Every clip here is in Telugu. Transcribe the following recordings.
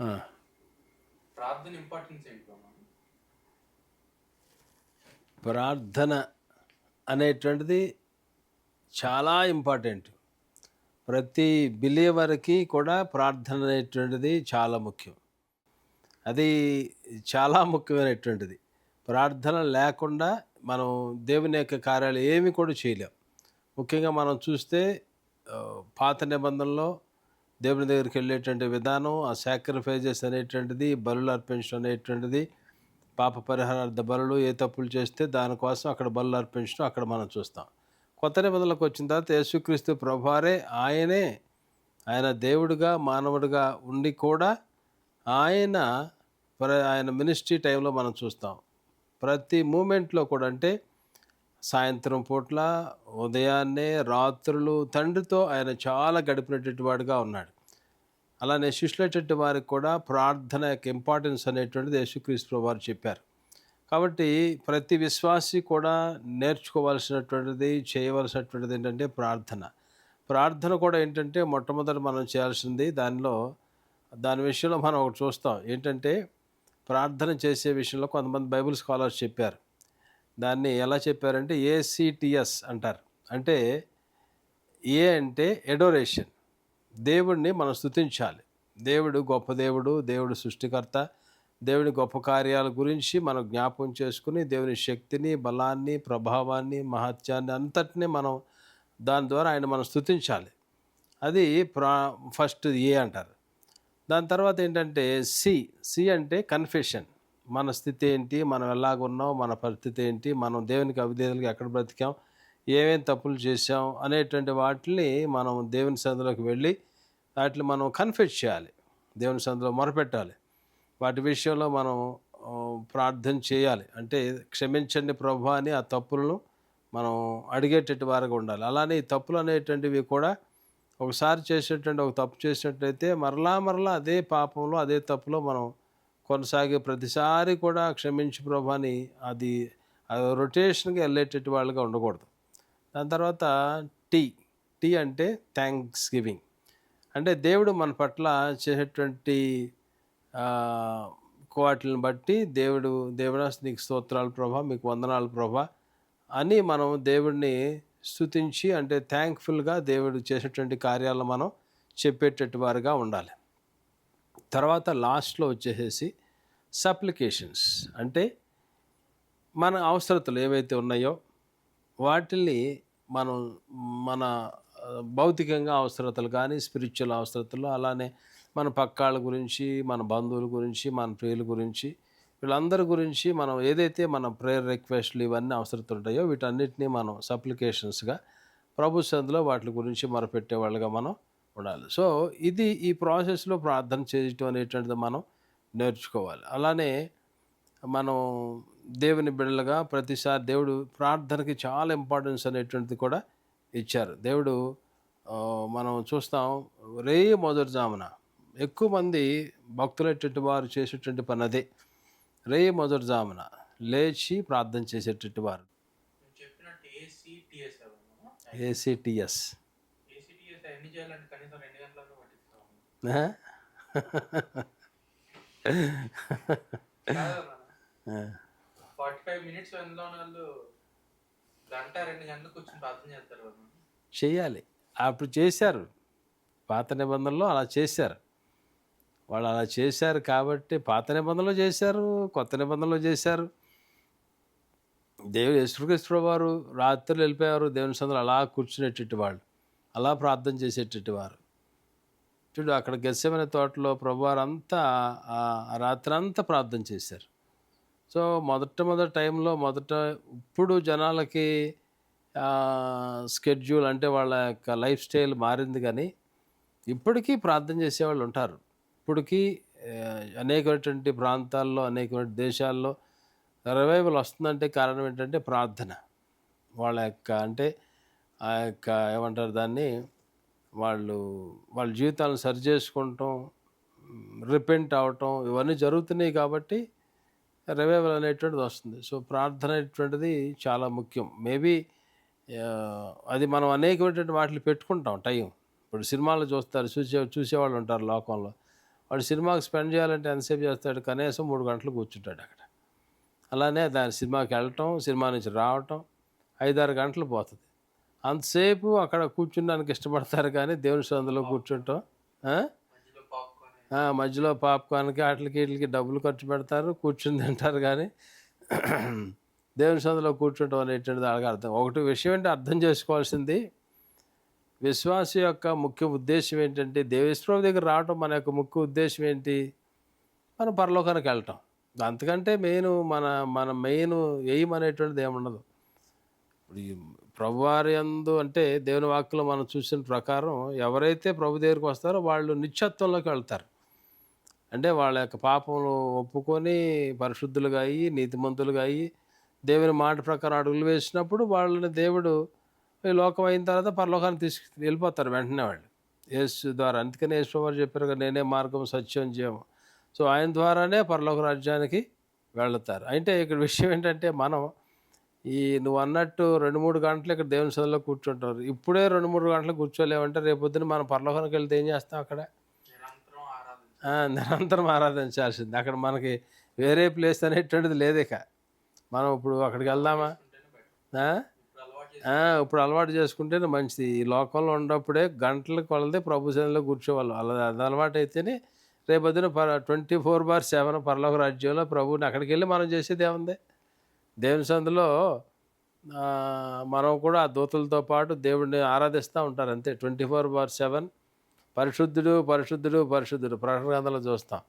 ఆ. ప్రార్థన ఇంపార్టెన్స్ ఏంటి బ్రో? ప్రార్థన అనేటువంటిది చాలా ఇంపార్టెంట్. ప్రతి బిలీవర్కి కూడా ప్రార్థన అనేటువంటిది చాలా ముఖ్యం. అది చాలా ముఖ్యమైనటువంటిది. ప్రార్థన లేకుండా మనం దేవుని యొక్క కార్యాలు ఏమి కూడా చేయలేం. ముఖ్యంగా మనం చూస్తే పాత నిబంధనలో దేవుని దగ్గరికి వెళ్ళేటువంటి విధానం, ఆ సాక్రిఫైజెస్ అనేటువంటిది, బలులు అర్పించడం అనేటువంటిది, పాప పరిహారార్థ బలులు, ఏ తప్పులు చేస్తే దానికోసం అక్కడ బలులు అర్పించడం అక్కడ మనం చూస్తాం. కొత్త నిబంధనలకు వచ్చిన తర్వాత యేసుక్రీస్తు ప్రభువారే ఆయన దేవుడిగా మానవుడిగా ఉండి కూడా ఆయన ఆయన మినిస్ట్రీ టైంలో మనం చూస్తాం. ప్రతి మూమెంట్లో కూడా అంటే సాయంత్రం పూట్ల, ఉదయాన్నే, రాత్రులు తండ్రితో ఆయన చాలా గడిపినటువంటి వాడుగా ఉన్నాడు. అలానే శిష్యులైనటువంటి వారికి కూడా ప్రార్థన యొక్క ఇంపార్టెన్స్ అనేటువంటిది యేసుక్రీస్తు వారు చెప్పారు. కాబట్టి ప్రతి విశ్వాసి కూడా నేర్చుకోవాల్సినటువంటిది, చేయవలసినటువంటిది ఏంటంటే ప్రార్థన. ప్రార్థన కూడా ఏంటంటే మొట్టమొదటి మనం చేయాల్సింది దాని విషయంలో మనం ఒకటి చూస్తాం. ఏంటంటే ప్రార్థన చేసే విషయంలో కొంతమంది బైబిల్ స్కాలర్స్ చెప్పారు. దాన్ని ఎలా చెప్పారంటే ACTS అంటారు. అంటే ఏ అంటే ఎడోరేషన్, దేవుడిని మనం స్తుతించాలి. దేవుడు గొప్ప దేవుడు, దేవుడు సృష్టికర్త, దేవుని గొప్ప కార్యాల గురించి మనం జ్ఞాపకం చేసుకుని దేవుని శక్తిని, బలాన్ని, ప్రభావాన్ని, మహత్యాన్ని అంతటినీ మనం దాని ద్వారా ఆయన మనం స్తుతించాలి. అది ఫస్ట్ ఏ అంటారు. దాని తర్వాత ఏంటంటే సి అంటే కన్ఫెషన్. మన స్థితి ఏంటి, మనం ఎలాగున్నాం, మన పరిస్థితి ఏంటి, మనం దేవునికి అవిధేయులుగా ఎక్కడ బ్రతికాం, ఏమేం తప్పులు చేసాం అనేటువంటి వాటిని మనం దేవుని సన్నిధిలోకి వెళ్ళి వాటిని మనం కన్ఫెస్ చేయాలి, దేవుని సన్నిధిలో మొరపెట్టాలి. వాటి విషయంలో మనం ప్రార్థన చేయాలి. అంటే క్షమించండి ప్రభువా అని ఆ తప్పులను మనం అడిగేటట్టు వారుగా ఉండాలి. అలానే ఈ తప్పులు అనేటువంటివి కూడా ఒకసారి చేసేటువంటి ఒక తప్పు చేసినట్లయితే మరలా అదే పాపంలో, అదే తప్పులో మనం కొనసాగే ప్రతిసారి కూడా క్షమించి ప్రభు అని అది రొటేషన్గా వెళ్ళేటట్టు వాళ్ళుగా ఉండకూడదు. దాని తర్వాత టీ అంటే థ్యాంక్స్ గివింగ్. అంటే దేవుడు మన పట్ల చేసేటువంటి వాటిని బట్టి దేవుడా నీకు స్తోత్రాలు ప్రభా, మీకు వందనాలు ప్రభా అని మనం దేవుడిని స్తుతించి, అంటే థ్యాంక్ఫుల్గా దేవుడు చేసేటువంటి కార్యాలను మనం చెప్పేటట్టు వారుగా ఉండాలి. తర్వాత లాస్ట్లో వచ్చేసేసి సప్లికేషన్స్. అంటే మన అవసరతలు ఏవైతే ఉన్నాయో వాటిని మనం మన భౌతికంగా అవసరతలు కానీ, స్పిరిచువల్ అవసరతలు, అలానే మన పక్కాళ్ళ గురించి, మన బంధువుల గురించి, మన ప్రియుల గురించి, వీళ్ళందరి గురించి మనం ఏదైతే మన ప్రేయర్ రిక్వెస్ట్లు ఇవన్నీ అవసరతలు ఉంటాయో వీటన్నిటినీ మనం సప్లికేషన్స్గా ప్రభు సన్నిధిలో వాటి గురించి మొరపెట్టేవాళ్ళుగా మనం ఉండాలి. సో ఈ ప్రాసెస్లో ప్రార్థన చేయటం అనేటువంటిది మనం నేర్చుకోవాలి. అలానే మనం దేవుని బిడ్డలుగా ప్రతిసారి దేవుడు ప్రార్థనకి చాలా ఇంపార్టెన్స్ అనేటువంటిది కూడా ఇచ్చారు. దేవుడు మనం చూస్తాం మొదటి జామున ఎక్కువ మంది భక్తులైనటువంటి వారు చేసేటువంటి పని అదే. మొదటి జామున లేచి ప్రార్థన చేసేటట్టు వారు. ACTS ఎన్ని చేయాలంటే కనీసం 2 గంటలన్నా పట్టిస్తాం. 45 మినిట్స్ అందులో వాళ్ళు గంట 2 గంటలు కూర్చొని ప్రార్థన చేస్తారు కదా. చేయాలి. అప్పుడు చేశారు, పాత నిబంధనలో అలా చేశారు. వాళ్ళు అలా చేశారు కాబట్టి పాత నిబంధనలో చేశారు, కొత్త నిబంధనలో చేశారు. యేసుక్రీస్తు వారు రాత్రులు వెళ్ళిపోయారు, దేవుని సన్నిధిలో అలా కూర్చునేటట్టు వాళ్ళు, అలా ప్రార్థన చేసేటట్టు వారు. చూడు అక్కడ గెత్సేమనే తోటలో ప్రభువారు అంతా రాత్రి అంతా ప్రార్థన చేశారు. సో మొదటి టైంలో ఇప్పుడు జనాలకి స్కెడ్యూల్ అంటే వాళ్ళ యొక్క లైఫ్ స్టైల్ మారింది, కానీ ఇప్పటికీ ప్రార్థన చేసేవాళ్ళు ఉంటారు. ఇప్పటికీ అనేకటువంటి ప్రాంతాల్లో, అనేకమైన దేశాల్లో రివైవల్ వస్తుందంటే కారణం ఏంటంటే ప్రార్థన. వాళ్ళ యొక్క అంటే ఆ యొక్క ఏమంటారు దాన్ని, వాళ్ళ జీవితాలను సరి చేసుకుంటాం, రిపెంట్ అవటం ఇవన్నీ జరుగుతున్నాయి కాబట్టి రివైవల్ అనేటువంటిది వస్తుంది. సో ప్రార్థన అనేటువంటిది చాలా ముఖ్యం. మేబీ అది మనం అనేకమైనటువంటి వాటిని పెట్టుకుంటాం టైం. ఇప్పుడు సినిమాలు చూస్తారు, చూసేవాళ్ళు ఉంటారు లోకంలో. వాడు సినిమాకి స్పెండ్ చేయాలంటే ఎంతసేపు చేస్తాడు? కనీసం 3 గంటలు కూర్చుంటాడు అక్కడ. అలానే దాని సినిమాకి వెళ్ళటం, సినిమా నుంచి రావటం 5-6 గంటలు పోతుంది. అంతసేపు అక్కడ కూర్చున్నానికి ఇష్టపడతారు కానీ దేవుని సన్నిధిలో కూర్చుంటాం. మధ్యలో పాప్కార్న్ మధ్యలో పాప్కార్న్కి వాటికి వీటికి డబ్బులు ఖర్చు పెడతారు, కూర్చుని తింటారు కానీ దేవుని సన్నిధిలో కూర్చుంటాం అనేటువంటిది వాళ్ళకి అర్థం. ఒకటి విషయం ఏంటి అర్థం చేసుకోవాల్సింది, విశ్వాస యొక్క ముఖ్య ఉద్దేశం ఏంటంటే దేవేశ్వరం దగ్గర రావటం మన యొక్క ముఖ్య ఉద్దేశం ఏంటి? మనం పరలోకానికి వెళ్ళటం. అంతకంటే మన మెయిన్ ఎయిమ్ అనేటువంటిది ఏముండదు. ఇప్పుడు ఈ ప్రభువారి యందు అంటే దేవుని వాక్యలో మనం చూసిన ప్రకారం ఎవరైతే ప్రభు దగ్గరికి వస్తారో వాళ్ళు నిత్యత్వంలోకి వెళ్తారు. అంటే వాళ్ళ యొక్క పాపములు ఒప్పుకొని పరిశుద్ధులుగా అయ్యి నీతిమంతులుగా అయ్యి దేవుని మాట ప్రకారం అడుగులు వేసినప్పుడు వాళ్ళని దేవుడు ఈ లోకం అయిన తర్వాత పరలోకానికి వెళ్ళిపోతారు వెంటనే వాళ్ళు యేసు ద్వారా. అందుకనే యేసు వారు చెప్పారు కదా, నేనే మార్గం సత్యం జీవం. సో ఆయన ద్వారానే పరలోక రాజ్యానికి వెళతారు. అంటే ఇక్కడ విషయం ఏంటంటే మనం నువ్వు అన్నట్టు 2-3 గంటలు ఇక్కడ దేవుని సన్నిధిలో కూర్చుంటారు. ఇప్పుడే 2-3 గంటలు కూర్చోలేమంటే రేపొద్దున మనం పరలోకానికి వెళ్తే ఏం చేస్తాం? అక్కడ నిరంతరం ఆరాధించాలి. నిరంతరం ఆరాధించాల్సింది. అక్కడ మనకి వేరే ప్లేస్ అనేటువంటిది లేదు. ఇక మనం ఇప్పుడు అక్కడికి వెళ్దామా? ఇప్పుడు అలవాటు చేసుకుంటేనే మంచిది. ఈ లోకంలో ఉన్నప్పుడే గంటల కొలది ప్రభు సన్నిధిలో కూర్చోవాలి. అది అలవాటు అయితేనే రేపొద్దున 24/7 పరలోక రాజ్యంలో ప్రభువుని అక్కడికి వెళ్ళి మనం చేసేది ఏముంది? దేవుని సన్నిధిలో మనం కూడా ఆ దూతలతో పాటు దేవుడిని ఆరాధిస్తూ ఉంటారు అంతే. 24/7 పరిశుద్ధుడు పరిశుద్ధుడు పరిశుద్ధుడు ప్రకటన గ్రంథంలో చూస్తాం.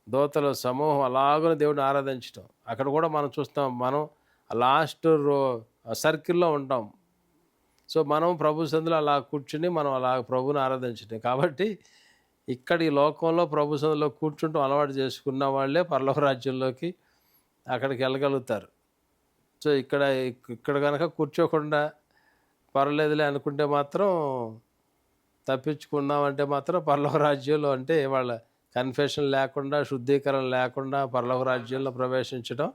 దూతల సమూహం అలాగనే దేవుడిని ఆరాధించటం. అక్కడ కూడా మనం చూస్తాం, మనం లాస్ట్ సర్కిల్లో ఉంటాం. సో మనం ప్రభు సన్నిధిలో అలా కూర్చుని మనం అలా ప్రభుని ఆరాధించటం. కాబట్టి ఇక్కడ ఈ లోకంలో ప్రభు సన్నిధిలో కూర్చుంటాం అలవాటు చేసుకున్న వాళ్ళే పరలోక రాజ్యంలోకి అక్కడికి వెళ్ళగలుగుతారు. సో ఇక్కడ కనుక కూర్చోకుండా పర్లేదులే అనుకుంటే మాత్రం తప్పించుకుందామంటే మాత్రం పరలోక రాజ్యంలో అంటే వాళ్ళ కన్ఫెషన్ లేకుండా శుద్ధీకరణ లేకుండా పరలోక రాజ్యంలో ప్రవేశించడం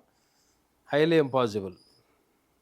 హైలీ ఇంపాసిబుల్.